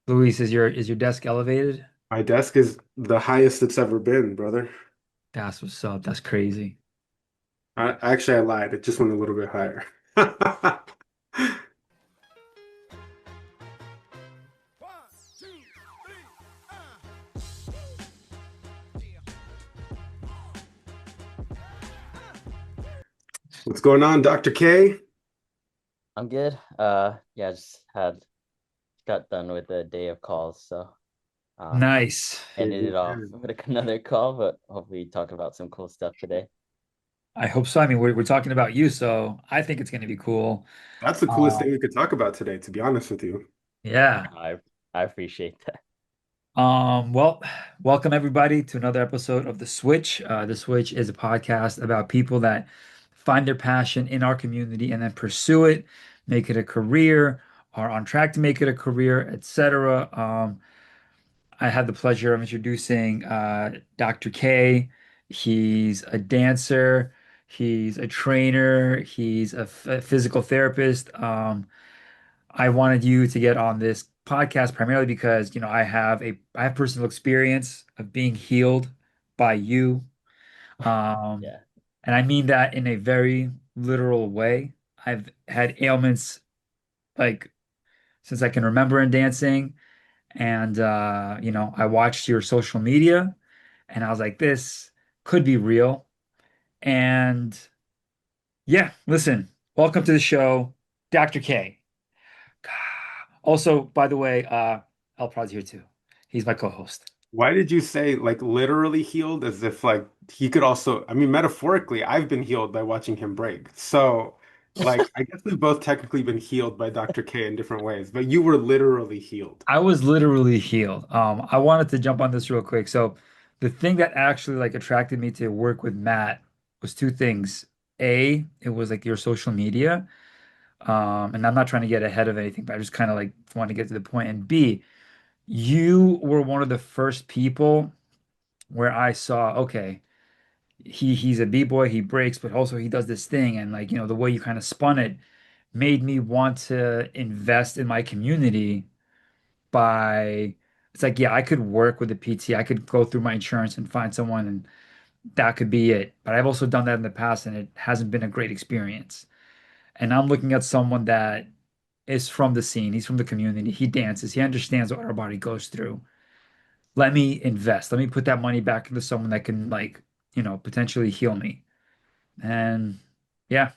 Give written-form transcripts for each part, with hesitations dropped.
Luis, is your desk elevated? My desk is the highest it's ever been, brother. That's what's up. That's crazy. I lied. It just went a little bit higher. What's going on, Dr. K? I'm good. Yeah, just had got done with a day of calls, so um Nice. ended it off Amen. with another call, but hopefully talk about some cool stuff today. I hope so. I mean, we're talking about you, so I think it's going to be cool. That's the coolest Uh, thing we could talk about today, to be honest with you. yeah. I appreciate that. Well, welcome everybody to another episode of The Switch. The Switch is a podcast about people that find their passion in our community and then pursue it, make it a career, are on track to make it a career, etc. I had the pleasure of introducing Dr. K. He's a dancer, he's a trainer, he's a physical therapist. I wanted you to get on this podcast primarily because, I have personal experience of being healed by you. Um, Yeah. and I mean that in a very literal way. I've had ailments like since I can remember in dancing. And I watched your social media and I was like, this could be real. And yeah, listen, welcome to the show, Dr. K. Also, by the way, El Prod's here too. He's my co-host. Why did you say like literally healed as if like he could also, I mean, metaphorically, I've been healed by watching him break. So, like, I guess we've both technically been healed by Dr. K in different ways, but you were literally healed. I was literally healed. I wanted to jump on this real quick. So the thing that actually like attracted me to work with Matt was two things. A, it was like your social media. And I'm not trying to get ahead of anything, but I just kind of like want to get to the point. And B, you were one of the first people where I saw, okay, he's a b-boy, he breaks, but also he does this thing, and like, the way you kind of spun it made me want to invest in my community by it's like, yeah, I could work with a PT, I could go through my insurance and find someone, and that could be it. But I've also done that in the past, and it hasn't been a great experience. And I'm looking at someone that is from the scene. He's from the community. He dances. He understands what our body goes through. Let me invest. Let me put that money back into someone that can like, potentially heal me. And yeah,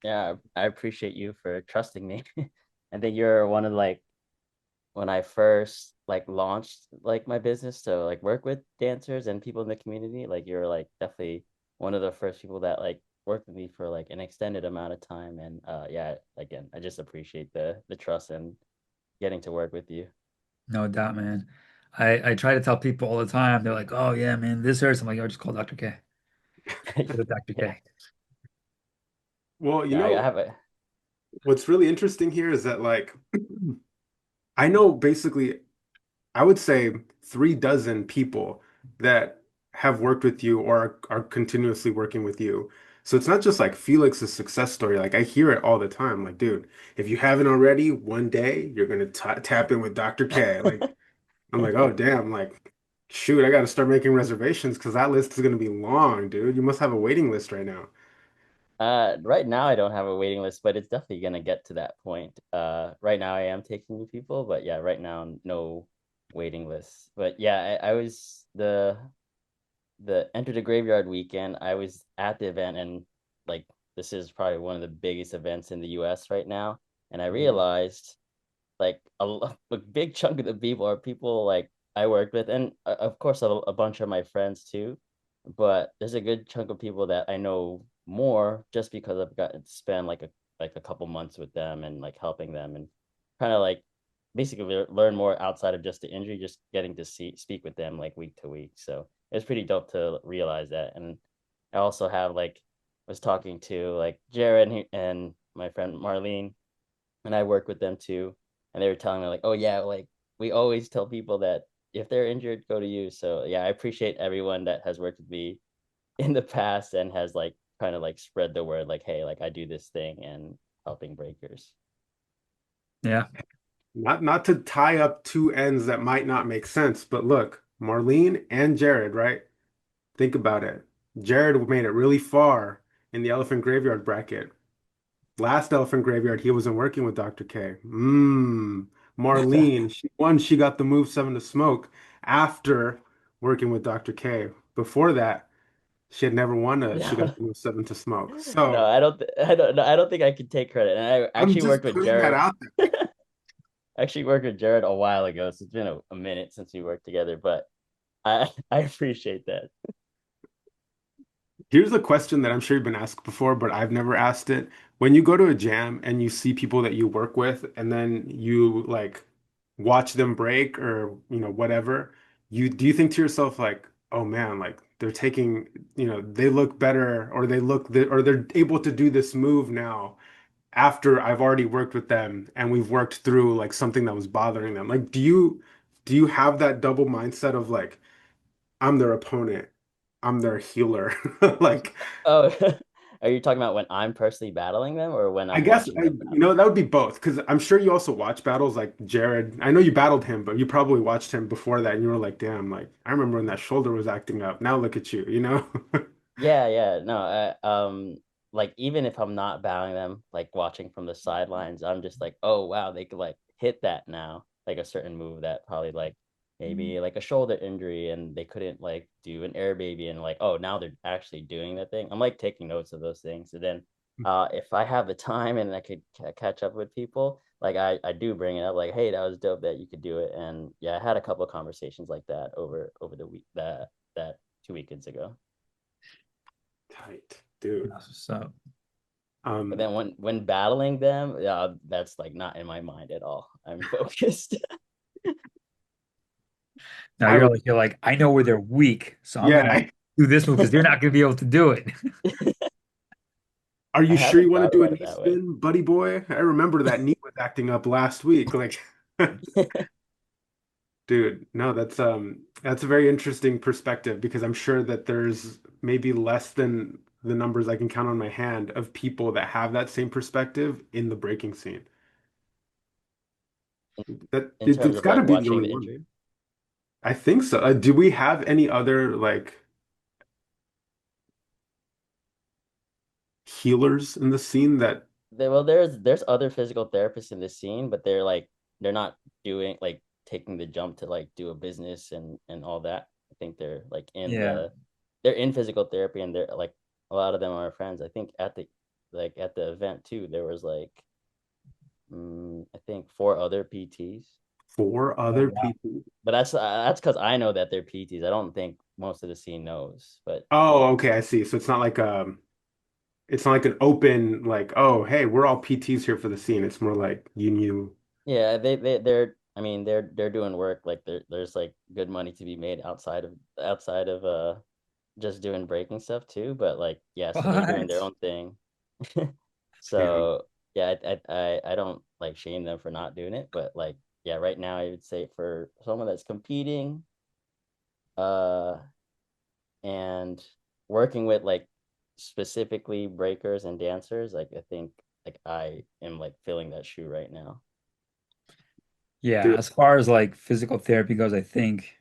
Yeah, I appreciate you for trusting me. I think you're one of like when I first like launched like my business to like work with dancers and people in the community, like you're like definitely one of the first people that like worked with me for like an extended amount of time. And yeah, again, I just appreciate the trust and getting to work with you. no doubt, man. I try to tell people all the time. They're like, "Oh yeah, man, this hurts." I'm like, "Oh, just call Dr. K. Go to Dr. Yeah. K." Well, you Yeah, I know, have a what's really interesting here is that like I know basically I would say 3 dozen people that have worked with you or are continuously working with you. So it's not just like Felix's success story. Like I hear it all the time. Like, dude, if you haven't already, one day you're gonna t tap in with Dr. K. Like, I'm like, oh damn, like, shoot, I gotta start making reservations because that list is gonna be long, dude. You must have a waiting list right now. right now I don't have a waiting list, but it's definitely gonna get to that point. Right now I am taking new people, but yeah, right now no waiting lists. But yeah, I was the Enter the Graveyard weekend. I was at the event, and like this is probably one of the biggest events in the US right now. And I Mhm. realized like a big chunk of the people are people like I worked with, and of course a bunch of my friends too. But there's a good chunk of people that I know more just because I've gotten to spend like a couple months with them and like helping them and kind of like basically learn more outside of just the injury, just getting to speak with them like week to week. So it's pretty dope to realize that. And I also have like was talking to like Jared and my friend Marlene, and I work with them too. And they were telling me like, oh yeah, like we always tell people that if they're injured, go to you. So yeah, I appreciate everyone that has worked with me in the past and has like kind of like spread the word like, hey, like I do this thing and helping breakers. Yeah. not to tie up two ends that might not make sense, but look, Marlene and Jared, right? Think about it. Jared made it really far in the Elephant Graveyard bracket. Last Elephant Graveyard, he wasn't working with Dr. K. Marlene, she won. She got the move seven to smoke after working with Dr. K. Before that, she had never won a. She got No, the move seven to smoke. no, So I don't know. I don't think I can take credit. And I I'm actually just worked with putting that Jared. out there. Actually worked with Jared a while ago, so it's been a minute since we worked together, but I appreciate that. Here's a question that I'm sure you've been asked before, but I've never asked it. When you go to a jam and you see people that you work with, and then you like watch them break or whatever, you do you think to yourself like, oh man, like they're taking, they look better or or they're able to do this move now after I've already worked with them and we've worked through like something that was bothering them. Like, do you have that double mindset of like, I'm their opponent, I'm their healer? Like Oh, are you talking about when I'm personally battling them or when I I'm guess watching them battle? that would be both because I'm sure you also watch battles like Jared. I know you battled him, but you probably watched him before that and you were like, damn, like I remember when that shoulder was acting up. Now look at you, you know? Yeah, yeah, no, like even if I'm not battling them, like watching from the sidelines, I'm just like, oh wow, they could like hit that now, like a certain move that probably like maybe like a shoulder injury and they couldn't like do an air baby and like, oh, now they're actually doing the thing. I'm like taking notes of those things, and then if I have the time and I could catch up with people, like I do bring it up, like, hey, that was dope that you could do it, and yeah, I had a couple of conversations like that over the week that 2 weekends ago. Tight, dude. So But Um, then when battling them, yeah, that's like not in my mind at all. I'm focused. now I you're would, like, I know where they're weak, so I'm yeah. gonna do this move because they're not gonna be able to do it. Are I you sure you haven't want to thought do a about it knee that way. spin, buddy boy? I remember that knee was acting up last week. Like, dude, no, that's a very interesting perspective because I'm sure that there's maybe less than the numbers I can count on my hand of people that have that same perspective in the breaking scene. That In terms it's of got to like be the watching only the one. injury. I think so. Do we have any other like healers in the scene that Well, there's other physical therapists in the scene, but they're not doing like taking the jump to like do a business and all that. I think Yeah. they're in physical therapy, and they're like a lot of them are friends. I think at the event too, there was like I think four other PTs. for Oh, other wow. people? But that's because I know that they're PTs. I don't think most of the scene knows. But yeah, Oh, okay, I see. So it's not like an open like, oh, hey, we're all PTs here for the scene. It's more like you knew. yeah, they're. I mean, they're doing work. Like there's like good money to be made outside of just doing breaking stuff too. But like yeah, so they're doing their What? own thing. Damn. So yeah, I don't like shame them for not doing it. But like yeah, right now I would say for someone that's competing, uh, and working with like specifically breakers and dancers, like I think like I am like filling that shoe right now. Yeah, Dude, as far as like physical therapy goes, I think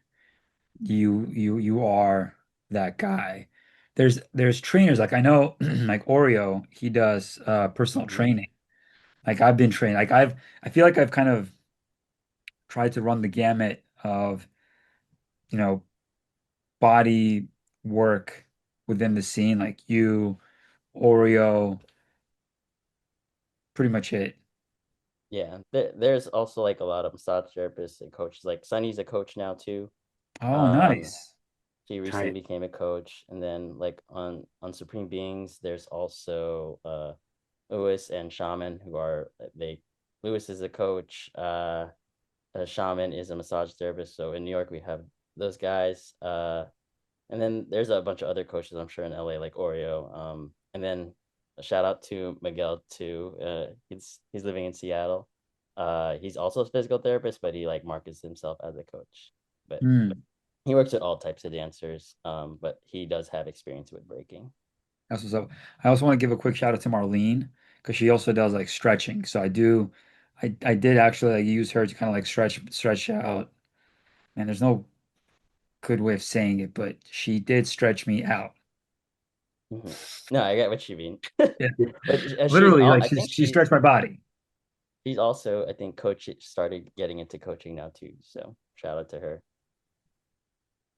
you are that guy. There's trainers like I know like Oreo, he does personal Mhm. training. Like I've been trained. I feel like I've kind of tried to run the gamut of, you know, body work within the scene, like you, Oreo, pretty much it. Yeah, there's also like a lot of massage therapists and coaches. Like Sunny's a coach now too. Oh, Um, nice. she recently tight. became a coach, and then like on Supreme Beings, there's also Lewis and Shaman who are they. Lewis is a coach. Shaman is a massage therapist. So in New York, we have those guys. And then there's a bunch of other coaches I'm sure in LA like Oreo. And then a shout out to Miguel too. He's living in Seattle. He's also a physical therapist, but he like markets himself as a coach. But Hmm. he works with all types of dancers. But he does have experience with breaking. That's what's up. I also want to give a quick shout out to Marlene because she also does like stretching. So I do I did actually like use her to kind of like stretch out. And there's no good way of saying it, but she did stretch me out. Mhm. No, I get what you mean. Yeah. But Literally, like I think she stretched my body. she's also, I think, coach started getting into coaching now too. So shout out to her.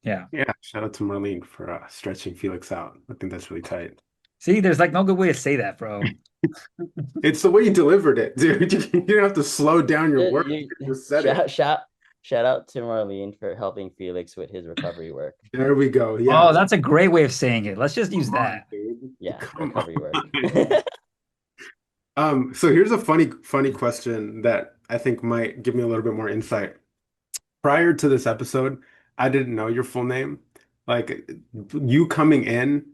Yeah. Yeah, shout out to Marlene for stretching Felix out. I think that's really tight. See, there's like no good way to say that, bro. It's the way you delivered it, dude. You didn't have to slow down your words. You just said it. Shout shout out to Marlene for helping Felix with his recovery work. There we go. Oh, Yes. that's a great way of saying it. Let's just use Come on, that. dude. Yeah, Come recovery work. on. So here's a funny question that I think might give me a little bit more insight. Prior to this episode, I didn't know your full name. Like you coming in,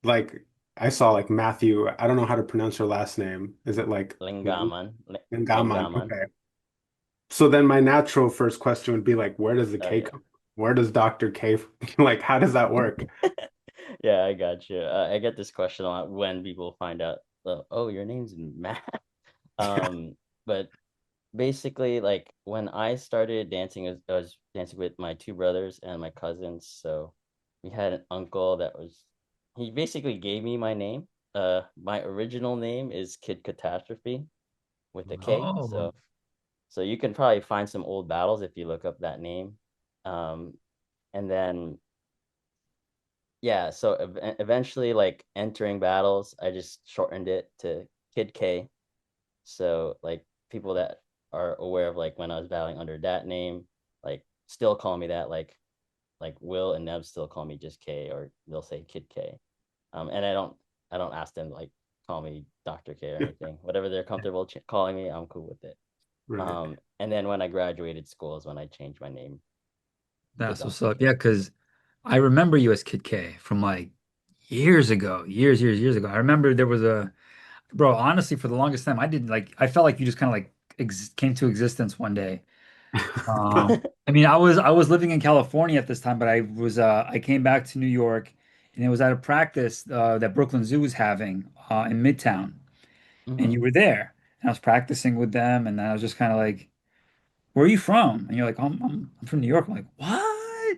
like I saw like Matthew. I don't know how to pronounce your last name. Is it like Lingaman. Ngaman? Lingaman. Okay. So then my natural first question would be like, where does the Oh K yeah. come from? Where does Dr. K, like, how does that work? Yeah, I got you. I get this question a lot when people find out, oh, your name's Matt. Um, but basically, like when I started dancing, I was dancing with my two brothers and my cousins. So we had an uncle that was, he basically gave me my name. My original name is Kid Catastrophe with a K. Oh, So you can probably find some old battles if you look up that name. Um, and then yeah, so eventually, like entering battles, I just shortened it to Kid K. So like people that are aware of like when I was battling under that name, like still call me that. Like Will and Neb still call me just K, or they'll say Kid K. And I don't ask them to, like, call me Dr. K or anything. Whatever they're comfortable calling me, I'm cool with it. Right. And then when I graduated school is when I changed my name to that's what's Dr. up. K. Yeah, because I remember you as Kid K from like years ago, years ago. I remember there was a bro, honestly, for the longest time, I didn't like, I felt like you just kind of like ex came to existence one day. I mean, I was living in California at this time, but I came back to New York, and it was at a practice that Brooklyn Zoo was having in Midtown, and Hmm. you were there, and I was practicing with them, and I was just kind of like, "Where are you from?" And you're like, I'm from New York." I'm like, "What?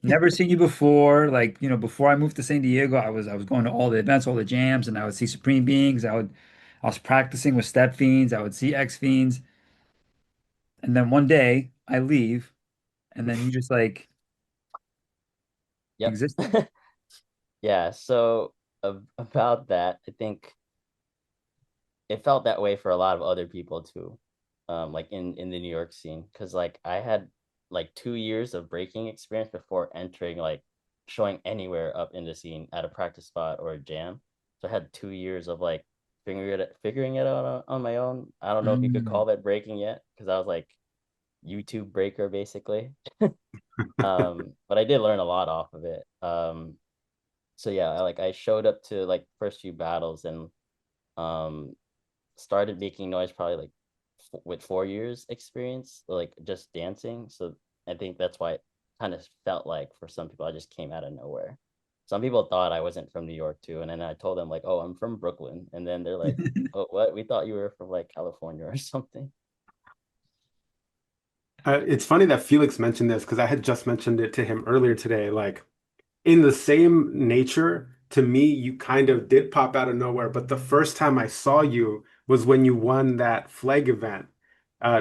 Never seen you before." Like, before I moved to San Diego, I was going to all the events, all the jams, and I would see Supreme Beings. I was practicing with Step Fiends. I would see X Fiends, and then one day I leave, and then you just like Yep. existed. Yeah, so about that, I think it felt that way for a lot of other people too. Like in the New York scene, because like I had like 2 years of breaking experience before entering, like showing anywhere up in the scene at a practice spot or a jam. So I had 2 years of like figuring it out on my own. I don't know if you could Mm. call that breaking yet, because I was like YouTube breaker basically. But I did learn a lot off of it. So yeah, I showed up to like first few battles and um started making noise probably like with 4 years experience, like just dancing. So I think that's why it kind of felt like for some people I just came out of nowhere. Some people thought I wasn't from New York too, and then I told them like, "Oh, I'm from Brooklyn," and then they're like, "Oh, what? We thought you were from like California or something." It's funny that Felix mentioned this because I had just mentioned it to him earlier today. Like, in the same nature, to me, you kind of did pop out of nowhere. But the first time I saw you was when you won that flag event,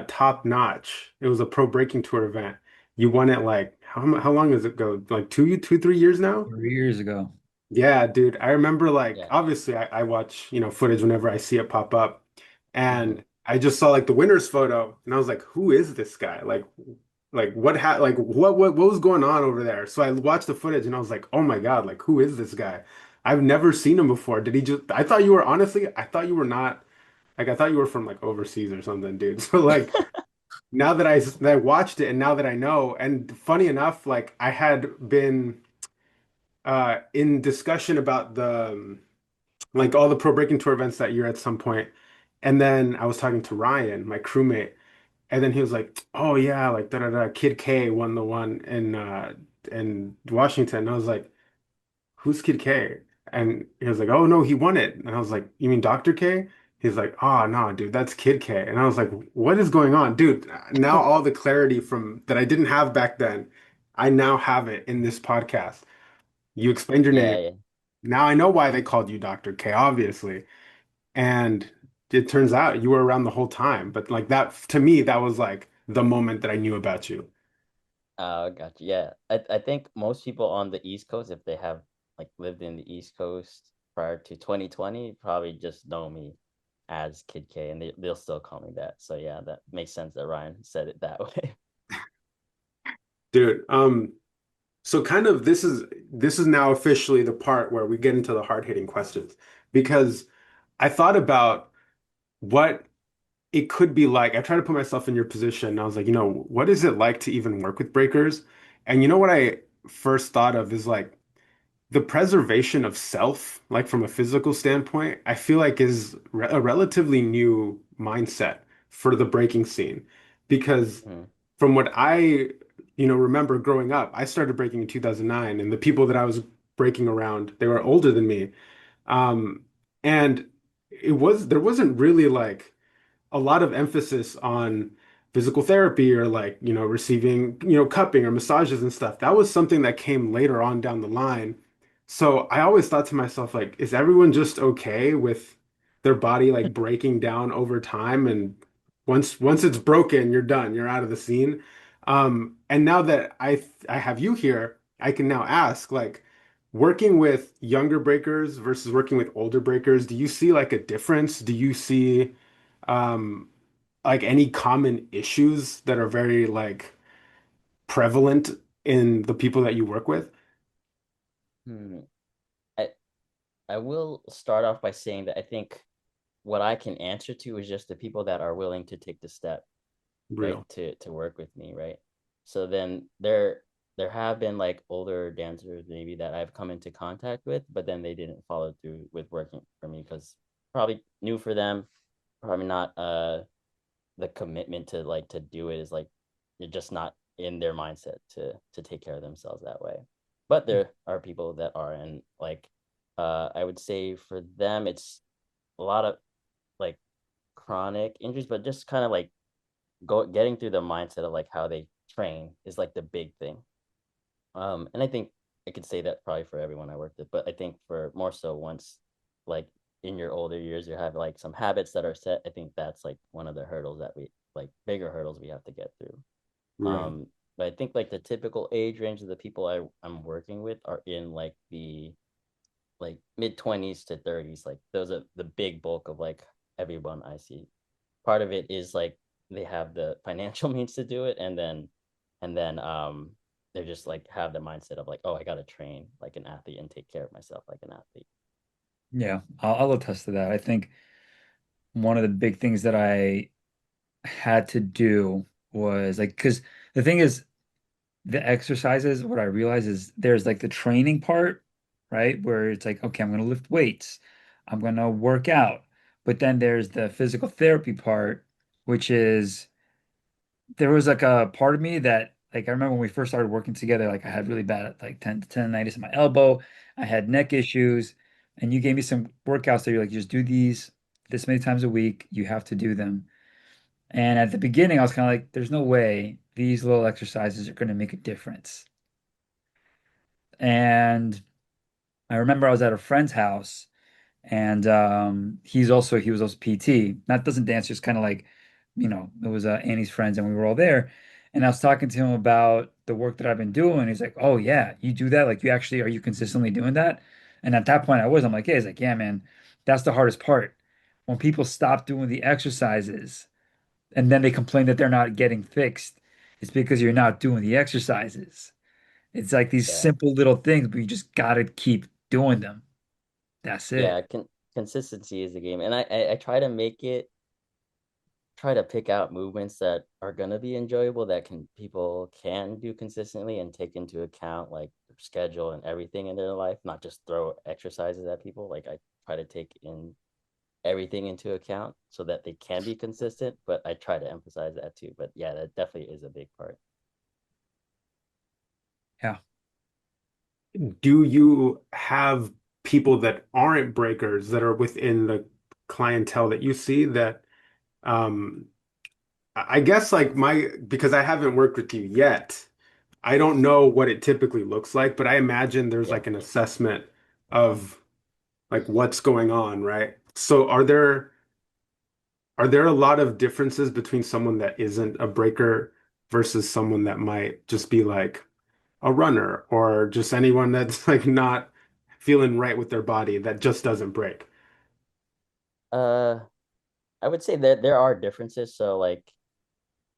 Top Notch. It was a pro breaking tour event. You won it like how long does it go? Like 3 years now? 3 years ago. Yeah, dude. I remember like Yeah. obviously I watch, footage whenever I see it pop up. Hmm. And I just saw like the winner's photo and I was like, who is this guy? Like what was going on over there? So I watched the footage and I was like, oh my God, like who is this guy? I've never seen him before. Did he just I thought you were honestly, I thought you were not like I thought you were from like overseas or something, dude. So like now that I watched it and now that I know, and funny enough, like I had been in discussion about the like all the pro breaking tour events that year at some point. And then I was talking to Ryan, my crewmate, and then he was like, "Oh yeah, like da da da, Kid K won the one in Washington." And I was like, "Who's Kid K?" And he was like, "Oh no, he won it." And I was like, "You mean Dr. K?" He's like, oh no, dude, that's Kid K. And I was like, what is going on? Dude, now all the clarity from that I didn't have back then, I now have it in this podcast. You explained your Yeah, name. yeah. Now I know why they called you Dr. K, obviously. And it turns out you were around the whole time. But like that, to me, that was like the moment that I knew about you. Oh, gotcha. Yeah. I think most people on the East Coast, if they have like lived in the East Coast prior to 2020, probably just know me as Kid K and they'll still call me that. So yeah, that makes sense that Ryan said it that way. Dude, so kind of this is now officially the part where we get into the hard-hitting questions because I thought about what it could be like. I try to put myself in your position. And I was like, what is it like to even work with breakers? And you know what I first thought of is like the preservation of self, like from a physical standpoint, I feel like is a relatively new mindset for the breaking scene. Because Mhm. from what I, remember growing up, I started breaking in 2009, and the people that I was breaking around, they were older than me. Um, and there wasn't really like a lot of emphasis on physical therapy or like, receiving, cupping or massages and stuff. That was something that came later on down the line. So I always thought to myself, like, is everyone just okay with their body like breaking down over time? And once it's broken, you're done. You're out of the scene. And now that I have you here, I can now ask, like, working with younger breakers versus working with older breakers, do you see like a difference? Do you see um like any common issues that are very like prevalent in the people that you work with? Hmm. I I will start off by saying that I think what I can answer to is just the people that are willing to take the step, right, Real. to work with me, right? So then there have been like older dancers maybe that I've come into contact with, but then they didn't follow through with working for me because probably new for them, probably not the commitment to like to do it is like you're just not in their mindset to take care of themselves that way. But there are people that are, and like I would say for them it's a lot of like chronic injuries, but just kind of like getting through the mindset of like how they train is like the big thing. And I think I could say that probably for everyone I worked with, but I think for more so once like in your older years you have like some habits that are set. I think that's like one of the hurdles that we like bigger hurdles we have to get through. Real. But I think like the typical age range of the people I'm working with are in like the like mid 20s to 30s. Like those are the big bulk of like everyone I see. Part of it is like they have the financial means to do it, and then they're just like have the mindset of like, oh, I gotta train like an athlete and take care of myself like an athlete. Yeah, I'll attest to that. I think one of the big things that I had to do was like, because the thing is, the exercises, what I realize is there's like the training part, right? Where it's like, okay, I'm going to lift weights, I'm going to work out. But then there's the physical therapy part, which is there was like a part of me that, like, I remember when we first started working together, like, I had really bad, like, tendonitis in my elbow, I had neck issues, and you gave me some workouts that you're like, just do these this many times a week, you have to do them. And at the beginning, I was kind of like, there's no way these little exercises are going to make a difference. And I remember I was at a friend's house, and he was also PT. That doesn't dance, just kind of like, it was Annie's friends, and we were all there. And I was talking to him about the work that I've been doing. He's like, "Oh yeah, you do that? Like, are you consistently doing that?" And at that point, I was. I'm like, "Yeah." He's like, "Yeah, man, that's the hardest part. When people stop doing the exercises, and then they complain that they're not getting fixed, it's because you're not doing the exercises. It's like these Yeah, simple little things, but you just gotta keep doing them. That's it." yeah. Consistency is the game, and I try to make it try to pick out movements that are gonna be enjoyable that can people can do consistently and take into account like their schedule and everything in their life, not just throw exercises at people. Like I try to take in everything into account so that they can be consistent, but I try to emphasize that too. But yeah, that definitely is a big part. Yeah. Do you have people that aren't breakers that are within the clientele that you see that um I guess like my because I haven't worked with you yet, I don't know what it typically looks like, but I imagine there's Yeah. like an assessment of like what's going on, right? So are there a lot of differences between someone that isn't a breaker versus someone that might just be like a runner or just anyone that's like not feeling right with their body that just doesn't break? Uh, I would say that there are differences. So like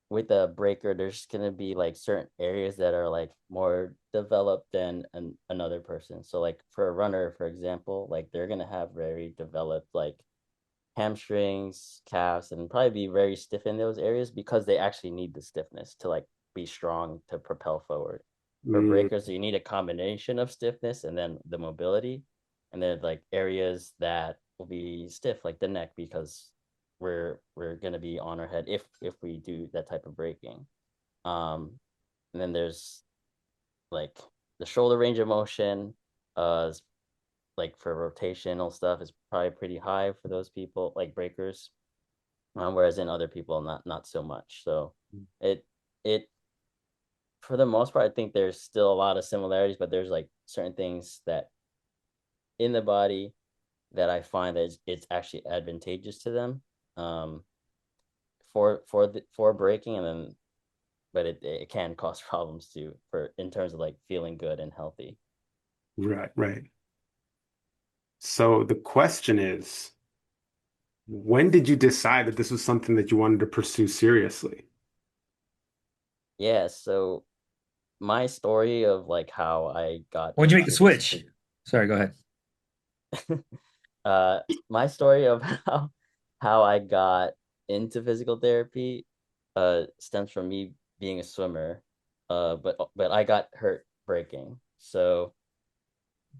with a breaker, there's gonna be like certain areas that are like more developed than another person. So like for a runner, for example, like they're gonna have very developed like hamstrings, calves, and probably be very stiff in those areas because they actually need the stiffness to like be strong to propel forward. For Mm, breakers, you need a combination of stiffness and then the mobility. And then like areas that will be stiff, like the neck, because we're gonna be on our head if we do that type of braking. Um, and then there's like the shoulder range of motion, like for rotational stuff is probably pretty high for those people, like breakers, whereas in other people not so much. So it it for the most part, I think there's still a lot of similarities, but there's like certain things that in the body that I find that it's actually advantageous to them, um, for breaking, and then but it can cause problems too for in terms of like feeling good and healthy. right, right. So the question is, when did you decide that this was something that you wanted to pursue seriously? Yeah, so my story of like how I got When'd you make the into this switch? Sorry, go ahead. uh my story of how I got into physical therapy stems from me being a swimmer. But I got hurt breaking. So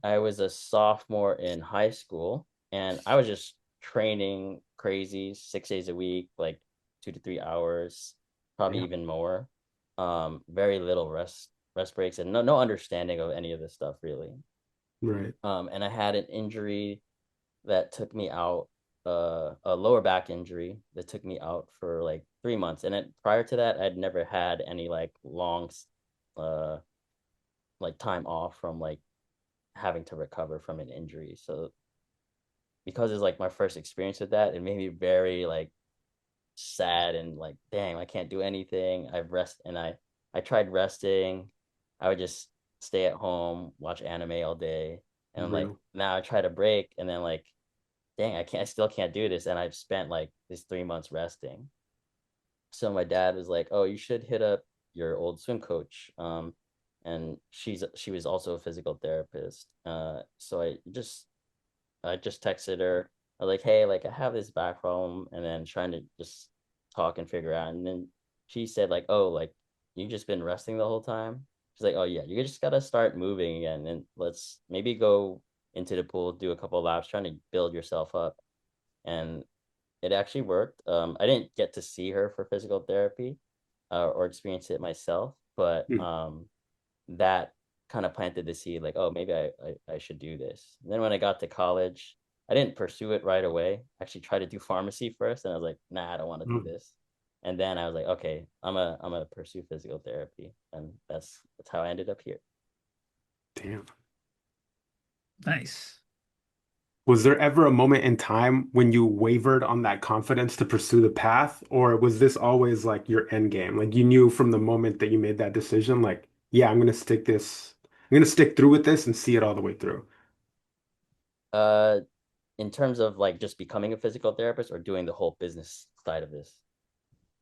I was a sophomore in high school and I was just training crazy 6 days a week, like 2 to 3 hours, probably Yeah, even more. Very little rest breaks and no understanding of any of this stuff really. right. And I had an injury that took me out, a lower back injury that took me out for like 3 months. And prior to that, I'd never had any like long, uh, like time off from like having to recover from an injury. So because it's like my first experience with that, it made me very like sad and like, dang, I can't do anything. I tried resting. I would just stay at home, watch anime all day. And like Real. now I try to break and then like dang, I still can't do this. And I've spent like these 3 months resting. So my dad was like, oh, you should hit up your old swim coach. And she was also a physical therapist. So I just texted her. I was like, hey, like I have this back problem, and then trying to just talk and figure out. And then she said, like, oh, like you just been resting the whole time. She's like, oh yeah, you just gotta start moving again, and let's maybe go into the pool, do a couple of laps, trying to build yourself up. And it actually worked. I didn't get to see her for physical therapy, or experience it myself, but Mm. that kind of planted the seed like, oh, maybe I should do this. And then when I got to college, I didn't pursue it right away. I actually tried to do pharmacy first, and I was like, nah, I don't want to do Oh, this. And then I was like, okay, I'm gonna pursue physical therapy, and that's how I ended up here. damn. Nice. Was there ever a moment in time when you wavered on that confidence to pursue the path, or was this always like your end game? Like you knew from the moment that you made that decision, like, yeah, I'm gonna stick through with this and see it all the way through. Uh, in terms of like just becoming a physical therapist or doing the whole business side of this.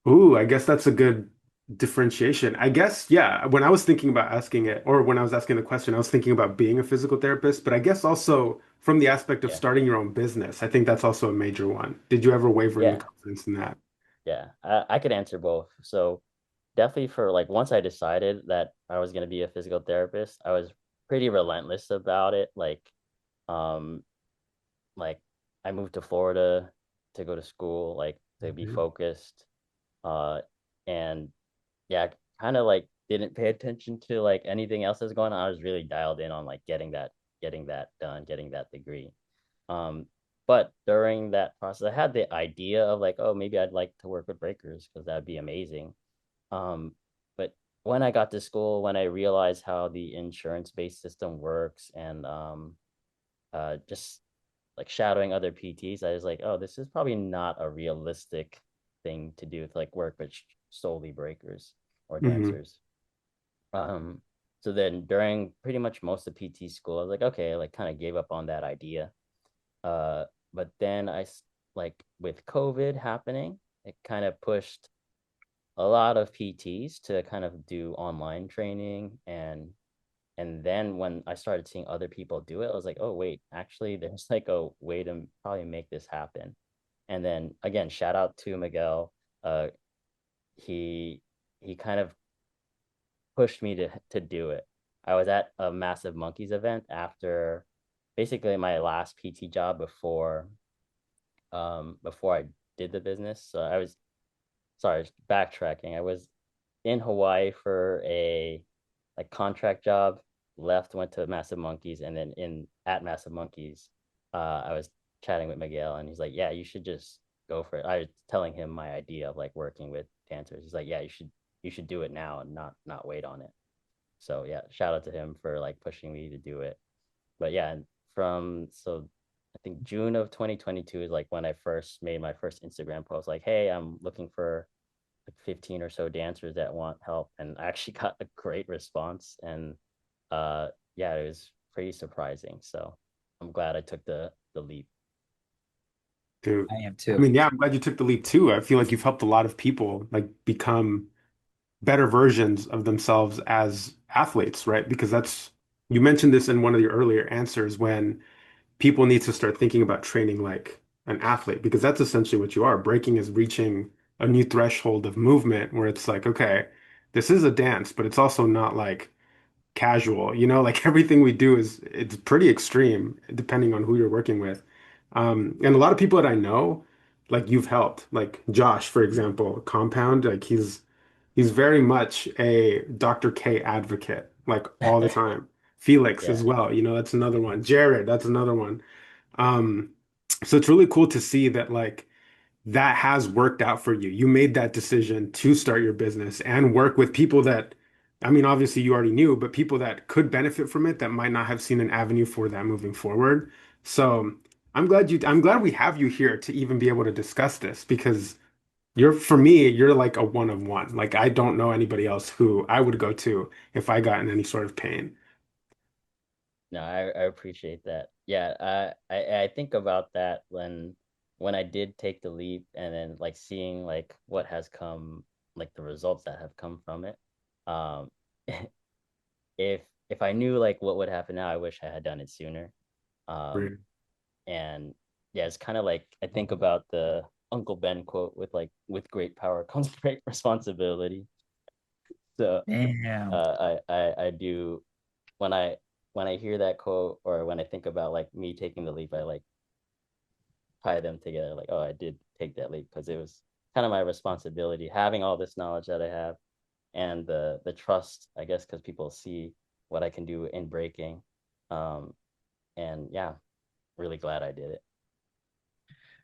Ooh, I guess that's a good differentiation. I guess, yeah, when I was thinking about asking it, or when I was asking the question, I was thinking about being a physical therapist, but I guess also from the aspect of Yeah, starting your own business, I think that's also a major one. Did you ever waver in the yeah, confidence in that? yeah. I could answer both. So definitely for like once I decided that I was gonna be a physical therapist, I was pretty relentless about it. Um, like I moved to Florida to go to school, like to be Mhm. focused. Uh, and yeah, kind of like didn't pay attention to like anything else that's going on. I was really dialed in on like getting that done, getting that degree. Um, but during that process, I had the idea of like, oh, maybe I'd like to work with breakers because that'd be amazing. But when I got to school, when I realized how the insurance-based system works and just like shadowing other PTs, I was like, oh, this is probably not a realistic thing to do with like work with solely breakers or Hmm. dancers. Um, so then during pretty much most of PT school, I was like, okay, I like kind of gave up on that idea. Uh, but then like with COVID happening, it kind of pushed a lot of PTs to kind of do online training and then when I started seeing other people do it, I was like, oh wait, actually there's like a way to probably make this happen. And then again, shout out to Miguel. Uh he he kind of pushed me to do it. I was at a Massive Monkeys event after basically my last PT job before I did the business. So I was sorry, backtracking. I was in Hawaii for a like contract job, left, went to Massive Monkeys, and then in at Massive Monkeys, I was chatting with Miguel, and he's like, "Yeah, you should just go for it." I was telling him my idea of like working with dancers. He's like, "Yeah, you should do it now and not wait on it." So yeah, shout out to him for like pushing me to do it. But yeah, and from so I think June of 2022 is like when I first made my first Instagram post, like, "Hey, I'm looking for like 15 or so dancers that want help," and I actually got a great response and uh yeah, it was pretty surprising, so I'm glad I took the leap. Dude, I am I too. mean, yeah, I'm glad you took the leap too. I feel like you've helped a lot of people like become better versions of themselves as athletes, right? Because that's, you mentioned this in one of your earlier answers when people need to start thinking about training like an athlete, because that's essentially what you are. Breaking is reaching a new threshold of movement where it's like, okay, this is a dance, but it's also not like casual, like everything we do is it's pretty extreme depending on who you're working with. And a lot of people that I know, like you've helped, like Josh, for example, Compound, like he's very much a Dr. K advocate, like all the time. Felix as Yeah. well, that's another one. Jared, that's another one. Um, so it's really cool to see that like that has worked out for you. You made that decision to start your business and work with people that, I mean, obviously you already knew, but people that could benefit from it that might not have seen an avenue for that moving forward. So I'm glad we have you here to even be able to discuss this because for me, you're like a one of one. Like I don't know anybody else who I would go to if I got in any sort of pain. No, I appreciate that. Yeah, I think about that when I did take the leap and then like seeing like what has come, like the results that have come from it. um if I knew like what would happen now, I wish I had done it sooner. um Right. And yeah, it's kind of like I think about the Uncle Ben quote with like, with great power comes great responsibility. So Damn. I do when I hear that quote or when I think about like me taking the leap, I like tie them together. Like, oh, I did take that leap because it was kind of my responsibility, having all this knowledge that I have and the trust, I guess, because people see what I can do in breaking. Um, and yeah, really glad I did it.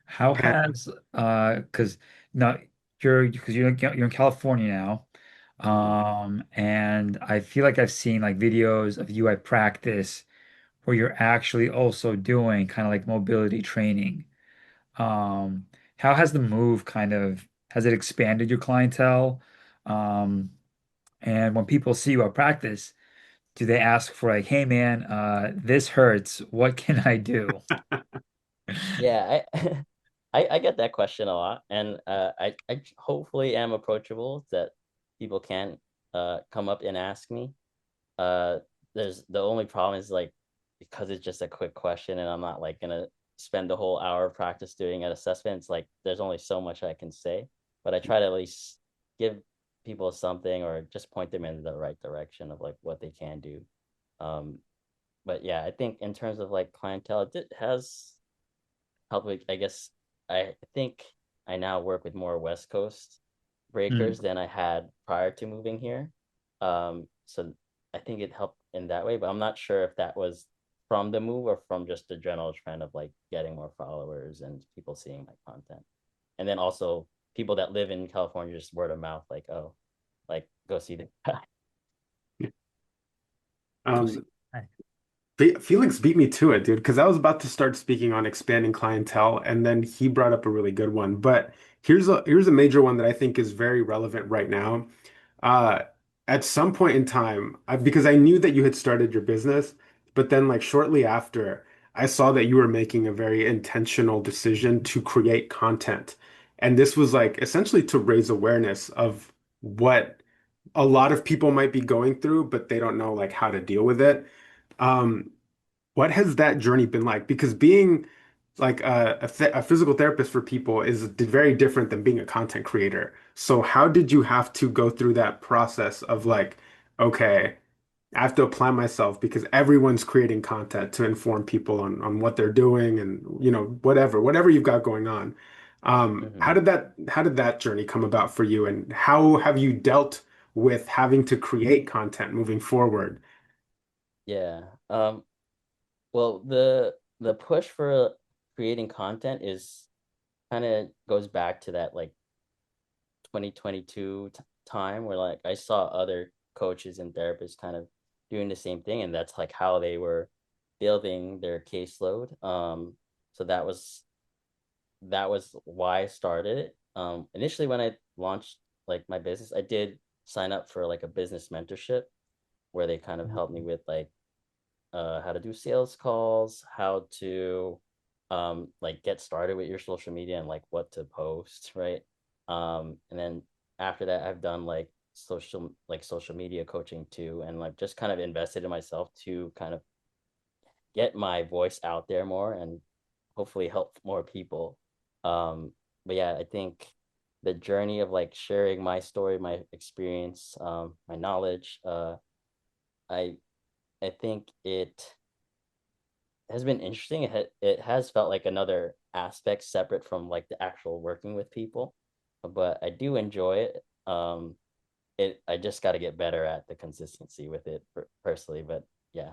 How has because now you're in California now. Mhm. And I feel like I've seen like videos of you at practice where you're actually also doing kind of like mobility training. Um, how has the move kind of has it expanded your clientele? Um, and when people see you at practice, do they ask for like, hey man, this hurts. What can I do? Yeah, I I get that question a lot, and I hopefully am approachable that people can come up and ask me. Uh, there's the only problem is like because it's just a quick question, and I'm not like gonna spend the whole hour of practice doing an assessment. It's like there's only so much I can say, but I try to at least give people something or just point them in the right direction of like what they can do. Um, but yeah, I think in terms of like clientele, it has helped. I guess I think I now work with more West Coast Hmm. breakers than I had prior to moving here. So I think it helped in that way, but I'm not sure if that was from the move or from just the general trend of like getting more followers and people seeing my content? And then also people that live in California, just word of mouth, like, oh, like go see the guy. Go see. Um, Felix beat me to it, dude, because I was about to start speaking on expanding clientele, and then he brought up a really good one. But here's a major one that I think is very relevant right now. Uh, at some point in time, because I knew that you had started your business, but then like shortly after, I saw that you were making a very intentional decision to create content. And this was like essentially to raise awareness of what a lot of people might be going through, but they don't know like how to deal with it. Um, what has that journey been like? Because being like a physical therapist for people is very different than being a content creator. So how did you have to go through that process of like, okay, I have to apply myself because everyone's creating content to inform people on what they're doing and whatever you've got going on. Mm-hmm. How did that journey come about for you, and how have you dealt with having to create content moving forward? Yeah. Well, the push for creating content is kind of goes back to that like 2022 time where like I saw other coaches and therapists kind of doing the same thing, and that's like how they were building their caseload. So that was why I started it. Initially when I launched like my business, I did sign up for like a business mentorship where they kind of helped me with like how to do sales calls, how to like get started with your social media and like what to post, right? And then after that, I've done like social media coaching too, and like just kind of invested in myself to kind of get my voice out there more and hopefully help more people. But yeah, I think the journey of like sharing my story, my experience, my knowledge, I I think it has been interesting. It has felt like another aspect separate from like the actual working with people, but I do enjoy it. I just got to get better at the consistency with it personally, but yeah.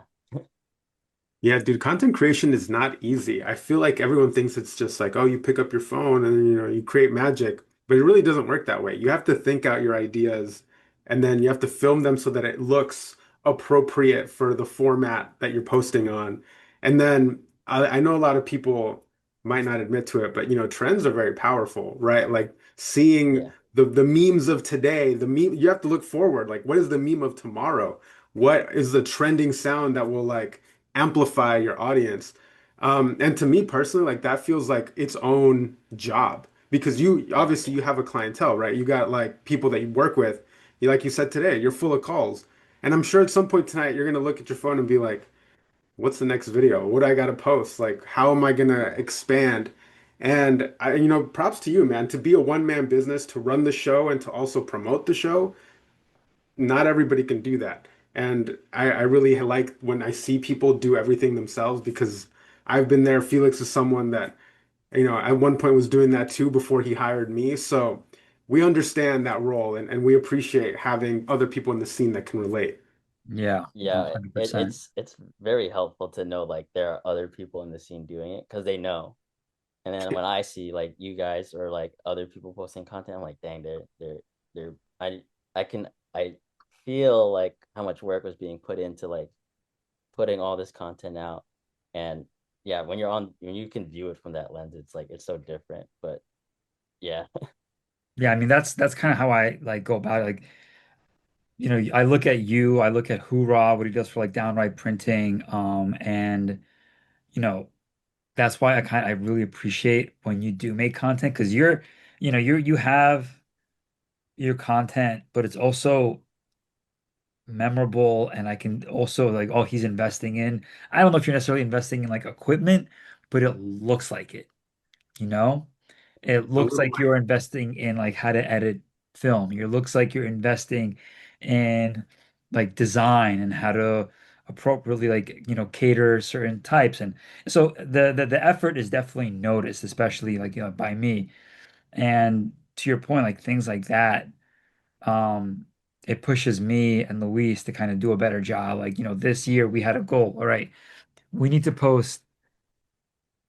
Yeah, dude, content creation is not easy. I feel like everyone thinks it's just like, oh, you pick up your phone and you create magic, but it really doesn't work that way. You have to think out your ideas and then you have to film them so that it looks appropriate for the format that you're posting on. And then I know a lot of people might not admit to it, but trends are very powerful, right? Like seeing Yeah. the memes of today, you have to look forward. Like, what is the meme of tomorrow? What is the trending sound that will like amplify your audience? And to me personally, like that feels like its own job because you Yeah. obviously you have a clientele, right? You got like people that you work with. You like you said today, you're full of calls. And I'm sure at some point tonight you're gonna look at your phone and be like, what's the next video? What do I gotta post? Like, how am I gonna Yeah. expand? And props to you, man, to be a one-man business, to run the show and to also promote the show. Not everybody can do that. And I really like when I see people do everything themselves because I've been there. Felix is someone that, at one point was doing that too before he hired me. So we understand that role and we appreciate having other people in the scene that can relate. Yeah, Yeah, 100%. it's very helpful to know like there are other people in the scene doing it because they know. And then when I see like you guys or like other people posting content, I'm like, dang, they're I can I feel like how much work was being put into like putting all this content out. And yeah, when you can view it from that lens, it's like it's so different. But yeah. Yeah, I mean that's kind of how I like go about it. Like, I look at you, I look at Hoorah, what he does for like downright printing, and you know, that's why I really appreciate when you do make content because you have your content, but it's also memorable and I can also like, oh, he's investing in. I don't know if you're necessarily investing in like equipment, but it looks like it, you know? It A looks little, like you're investing in like how to edit film. It looks like you're investing in like design and how to appropriately like, cater certain types. And so the effort is definitely noticed, especially like, by me. And to your point, like things like that, um, it pushes me and Luis to kind of do a better job. Like, this year we had a goal. All right, we need to post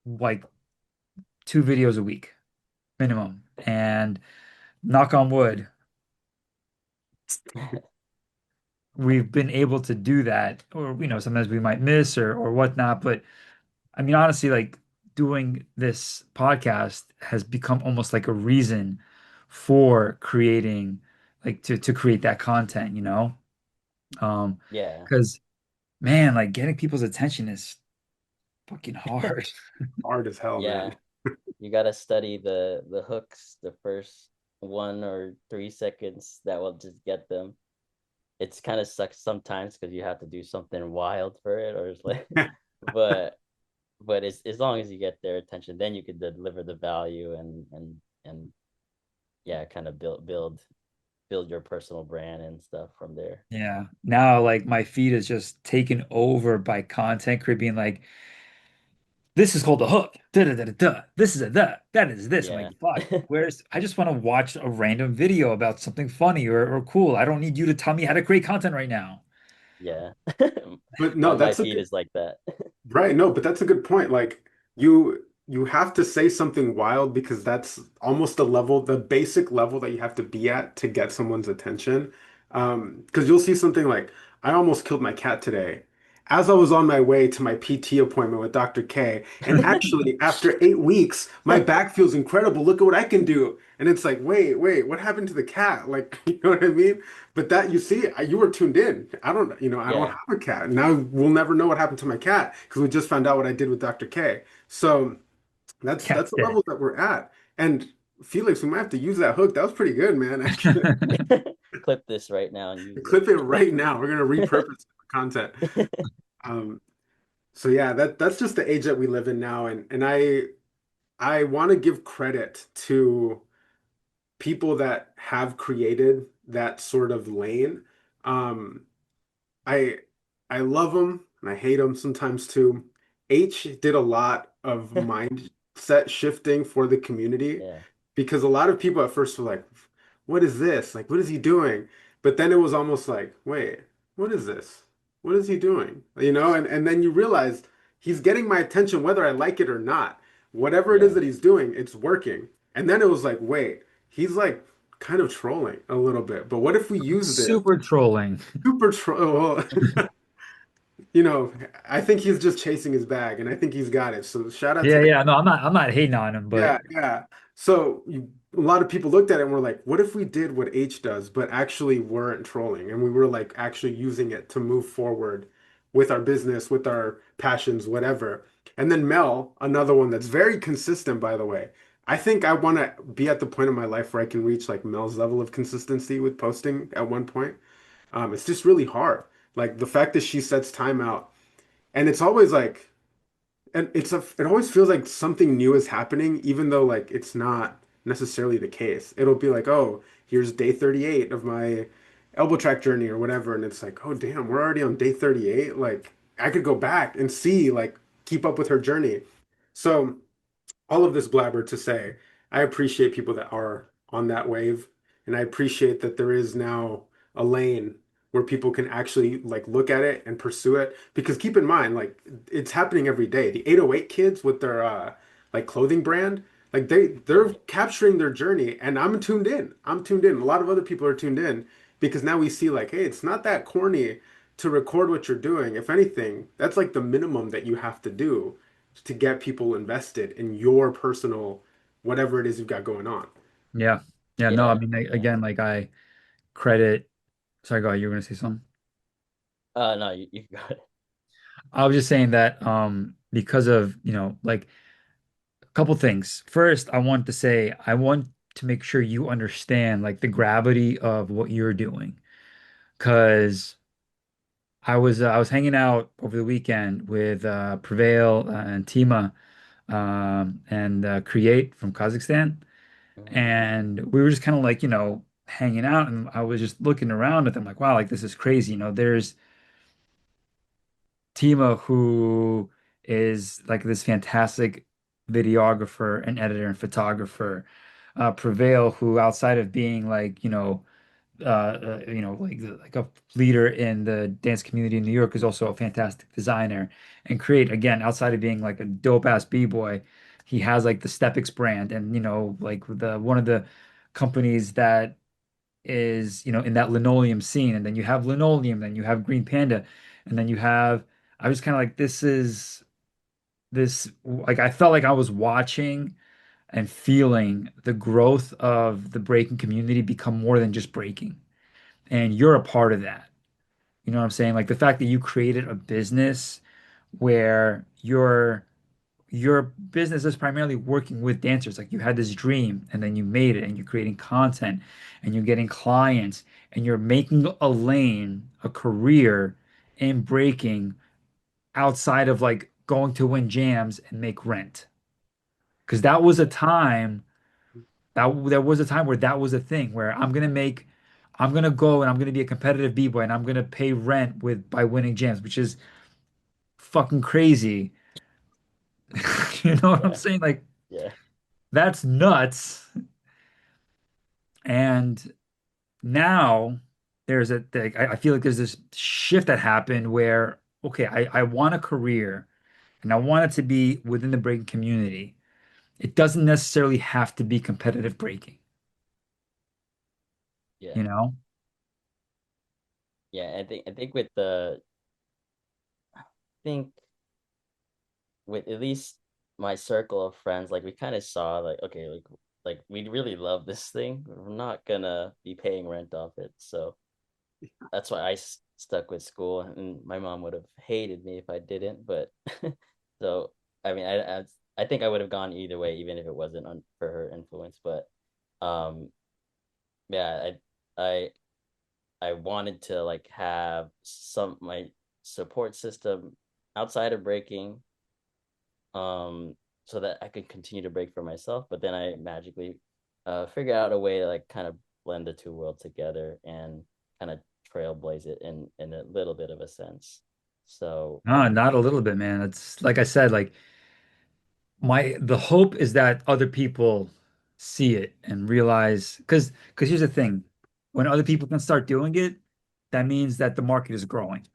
like 2 videos a week minimum. And knock on wood, we've been able to do that. Or, sometimes we might miss or whatnot. But I mean, honestly, like doing this podcast has become almost like a reason for creating, like to create that content, Um, Yeah. because man, like getting people's attention is fucking hard. Hard as hell, man. Yeah. You gotta study the hooks, the first 1 or 3 seconds that will just get them. It's kind of sucks sometimes because you have to do something wild for it, or it's like, but it's as long as you get their attention, then you could deliver the value and yeah, kind of build your personal brand and stuff from there. Yeah. Now, like my feed is just taken over by content creep being like, this is called a hook. Da da da da da. This is a da. That is this. I'm Yeah. like, fuck. Where's I just want to watch a random video about something funny or cool. I don't need you to tell me how to create content right now. Yeah. But no, My that's a feed good, is like that. right. No, but that's a good point. Like you have to say something wild because that's almost the level, the basic level that you have to be at to get someone's attention. Because you'll see something like, I almost killed my cat today as I was on my way to my PT appointment with Dr. K. And actually, after 8 weeks, my back feels incredible. Look at what I can do. And it's like, wait, what happened to the cat? Like, you know what I mean? But that you see, you were tuned in. I don't Yeah. have a cat. Now we'll never know what happened to my cat because we just found out what I did with Dr. K. So that's Cat's the dead. level that we're at. And Felix, we might have to use that hook. That was pretty good, man. Actually, Clip this right now and use clip it it. right now. We're gonna repurpose the content. Um, so yeah, that's just the age that we live in now, and I want to give credit to people that have created that sort of lane. Um, I I love him and I hate him sometimes too. H did a lot of mindset shifting for the community Yeah. because a lot of people at first were like, "What is this? Like, what is he doing?" But then it was almost like, "Wait, what is this? What is he doing?" And then you realize he's getting my attention whether I like it or not. Whatever it is Yeah. that he's doing, it's working. And then it was like, "Wait, he's like kind of trolling a little bit. But what if we use this?" Super trolling. Super troll. You know, I think he's just chasing his bag, and I think he's got it. So shout out to Yeah, him. yeah. No, I'm not hating on him, but Yeah, yeah. So a lot of people looked at it and were like, "What if we did what H does, but actually weren't trolling, and we were like actually using it to move forward with our business, with our passions, whatever." And then Mel, another one that's very consistent, by the way. I think I want to be at the point in my life where I can reach like Mel's level of consistency with posting at one point. It's just really hard. Like the fact that she sets time out, and it's always like, and it always feels like something new is happening, even though like it's not necessarily the case. It'll be like, oh, here's day 38 of my elbow track journey or whatever, and it's like, oh damn, we're already on day 38. Like I could go back and see, like, keep up with her journey. So all of this blabber to say, I appreciate people that are on that wave, and I appreciate that there is now a lane where people can actually like look at it and pursue it. Because keep in mind, like it's happening every day. The 808 kids with their like clothing brand, like they're Right. capturing their journey, and I'm tuned in. I'm tuned in. A lot of other people are tuned in because now we see like, hey, it's not that corny to record what you're doing. If anything, that's like the minimum that you have to do to get people invested in your personal whatever it is you've got going on. yeah. Yeah, no, I Yeah. mean Yeah. again, like I credit sorry, go ahead, you were gonna say something. No, you got it. I was just saying that because of, like a couple things. First, I want to say I want to make sure you understand like the gravity of what you're doing. Because I was hanging out over the weekend with Prevail and Tima and Create from Kazakhstan, Mhm. and we were just kind of like hanging out, and I was just looking around at them like, wow, like this is crazy. There's Tima who is like this fantastic videographer and editor and photographer. Prevail, who outside of being like, like a leader in the dance community in New York, is also a fantastic designer and create again outside of being like a dope ass b-boy. He has like the Stepix brand, and like the one of the companies that is in that linoleum scene, and then you have linoleum, then you have Green Panda, and then you have. I was kind of like, this like I felt like I was watching and feeling the growth of the breaking community become more than just breaking. And you're a part of that. You know what I'm saying? Like the fact that you created a business where your business is primarily working with dancers. Like you had this dream and then you made it and you're creating content and you're getting clients and you're making a lane, a career in breaking outside of like going to win jams and make rent. Because that was a time that there was a time where that was a thing where I'm gonna go and I'm gonna be a competitive b-boy and I'm gonna pay rent with by winning jams, which is fucking crazy. You know what I'm Yeah, saying? Like yeah, that's nuts. And now there's a like I feel like there's this shift that happened where okay, I want a career and I want it to be within the breaking community. It doesn't necessarily have to be competitive breaking, yeah, you know? yeah. I think with the I think with at least my circle of friends, like we kind of saw like okay, like we really love this thing. We're not gonna be paying rent off it, so that's why stuck with school. And my mom would have hated me if I didn't, but so I mean, I think I would have gone either way, even if it wasn't on for her influence. But um, yeah, I I wanted to like have some my support system outside of breaking, so that I could continue to break for myself. But then I magically figure out a way to like kind of blend the two worlds together and kind of trailblaze it in a little bit of a sense. So No, not a little bit, man. It's like I said, like the hope is that other people see it and realize because here's the thing. When other people can start doing it, that means that the market is growing,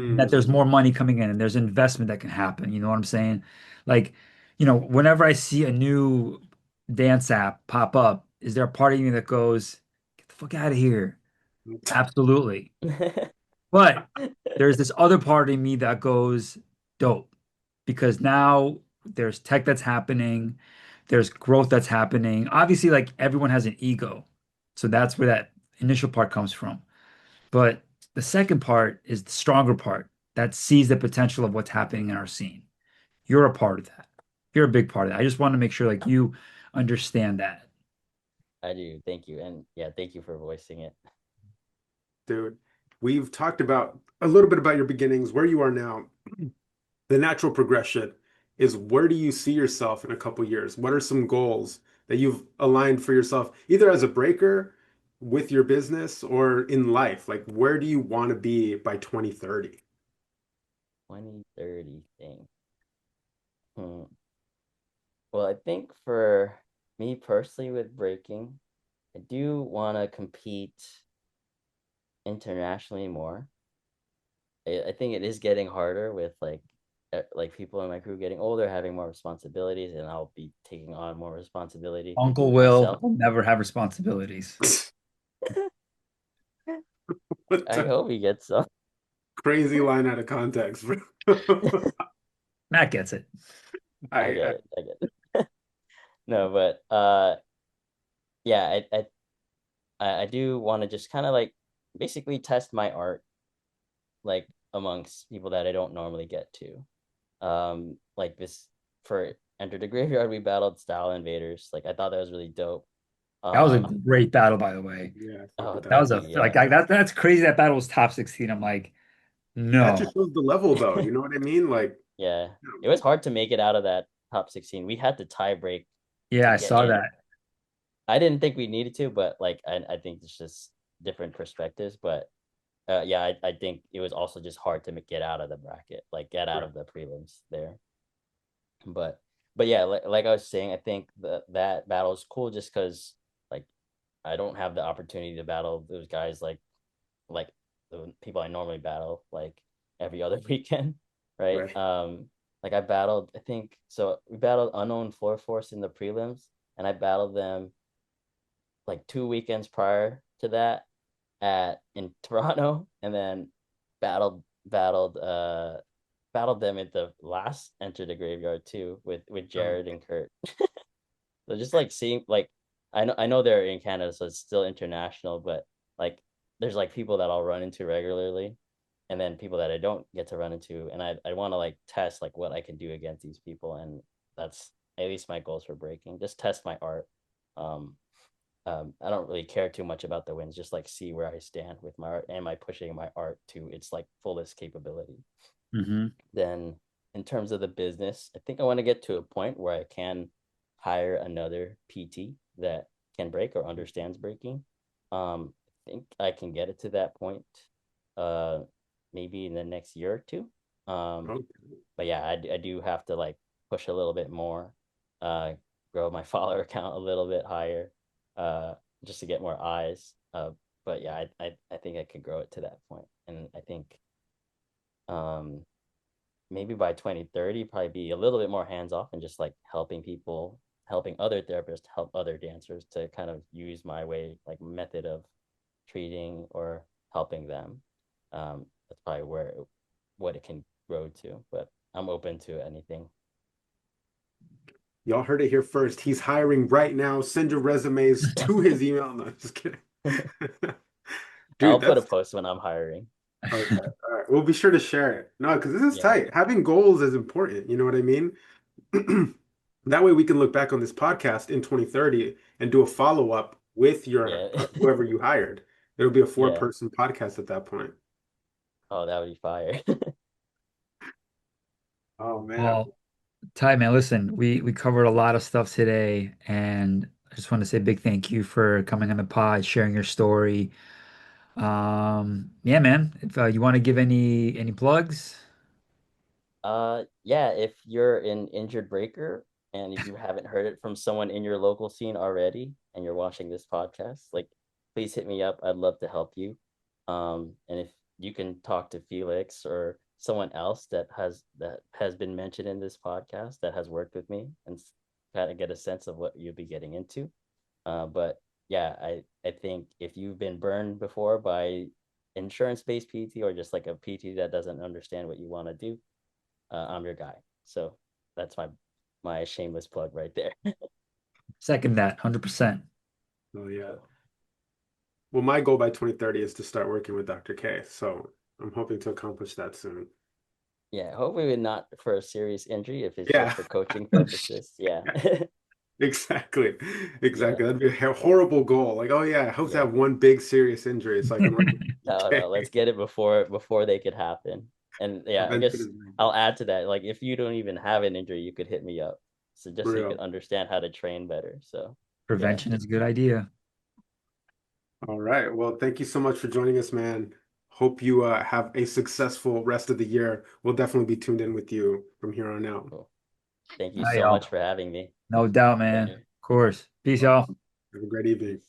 and that there's Mm. more money coming in and there's investment that can happen. You know what I'm saying? Like, whenever I see a new dance app pop up, is there a part of me that goes, get the fuck out of here? Absolutely. But there's this other part of me that goes dope because now there's tech that's happening, there's growth that's happening. Obviously, like everyone has an ego. So that's where that initial part comes from. But the second part is the stronger part that sees the potential of what's happening in our scene. You're a part of that. You're a big part of that. I just want to make sure like you understand that. I do. Thank you. And yeah, thank you for voicing it. Dude, we've talked about a little bit about your beginnings, where you are now. The natural progression is where do you see yourself in a couple years? What are some goals that you've aligned for yourself, either as a breaker with your business or in life? Like, where do you want to be by 2030? 2030 thing. Hmm. Well, I think for me personally with breaking, I do want to compete internationally more. I think it is getting harder with like people in my crew getting older, having more responsibilities, and I'll be taking on more responsibility Uncle Will myself. will never have responsibilities. What I the hope he gets some. crazy line out of context, bro. Matt gets it. I get I it. I get it. No, but yeah, I do want to just kind of like basically test my art like amongst people that I don't normally get to. Like this for Enter the Graveyard, we battled Style Invaders. Like I thought that was really dope. That was a Um, great battle, by the way. yeah, I fuck oh, with That that. thank was you. a like Yeah. that's crazy that battle was top 16. I'm like, That no. just shows the level, though. You know what I mean? Like, Yeah. It was hard to make it out of that top 16. We had to tie break Yeah, to I get saw in. that. I didn't think we needed to, but like I think it's just different perspectives. But yeah, I think it was also just hard to get out of the bracket, like get out right. of the prelims there. But but yeah, like I was saying, I think that battle is cool just because like I don't have the opportunity to battle those guys like the people I normally battle like every other weekend, right? Right. Like I battled, I think so we battled Unknown Floor Force in the prelims, and I battled them like 2 weekends prior to that at in Toronto, and then battled them at the last Enter the Graveyard too with Um, Jared and Kurt. So just like seeing like I know they're in Canada, so it's still international, but like there's like people that I'll run into regularly, and then people that I don't get to run into, and I want to like test like what I can do against these people, and that's at least my goals for breaking. Just test my art. Um, I don't really care too much about the wins, just like see where I stand with my art. Am I pushing my art to its like fullest capability? Hmm. Then in terms of the business, I think I want to get to a point where I can hire another PT that can break or understands breaking. I think I can get it to that point, uh, maybe in the next year or two. Um, okay. but yeah, I do have to like push a little bit more, uh, grow my follower account a little bit higher, uh, just to get more eyes. But yeah, I think I could grow it to that point, and I think um maybe by 2030 probably be a little bit more hands off and just like helping people, helping other therapists help other dancers to kind of use my way like method of treating or helping them. That's probably what it can grow to, but I'm open to anything. Y'all heard it here first. He's hiring right now. Send your resumes to his email. No, just kidding. Dude, I'll put a that's post when I'm hiring. okay. All right. We'll be sure to share it. No, because this is Yeah, tight. Having goals is important. You know what I mean? That way we can look back on this podcast in 2030 and do a follow-up with your yeah. whoever you hired. It'll be a Yeah. four-person podcast at that point. Oh, that would be fire. Oh man. Well, Ty, man, listen, we covered a lot of stuff today, and I just want to say a big thank you for coming on the pod, sharing your story. Yeah, man, if you want to give any plugs. Yeah, if you're an injured breaker and if you haven't heard it from someone in your local scene already and you're watching this podcast, like please hit me up. I'd love to help you. And if you can talk to Felix or someone else that has been mentioned in this podcast that has worked with me and kind of get a sense of what you'll be getting into. But yeah, I think if you've been burned before by insurance-based PT or just like a PT that doesn't understand what you want to do, I'm your guy. So that's my shameless plug right there. Second that, 100%. Oh yeah. Cool. Well, my goal by 2030 is to start working with Dr. K. So I'm hoping to accomplish that soon. Yeah, hopefully not for a serious injury if it's just Yeah, for coaching purposes. Yeah. exactly. Yeah. Exactly. That'd be a horrible goal. Like, oh yeah, I hope to Yeah. have one big serious injury so I can work with No, Dr. no, let's K. get it before they could happen. And yeah, I guess Eventually, I'll add to that. Like if you don't even have an injury, you could hit me up. So just so you could real. understand how to train better. So yeah. Prevention is a good idea. All right. Well, thank you so much for joining us, man. Hope you have a successful rest of the year. We'll definitely be tuned in with you from here on out. Cool. Thank you Hi, so much y'all. for having me. No doubt, man. Pleasure. Of course. Peace, y'all. Have a great evening. Peace.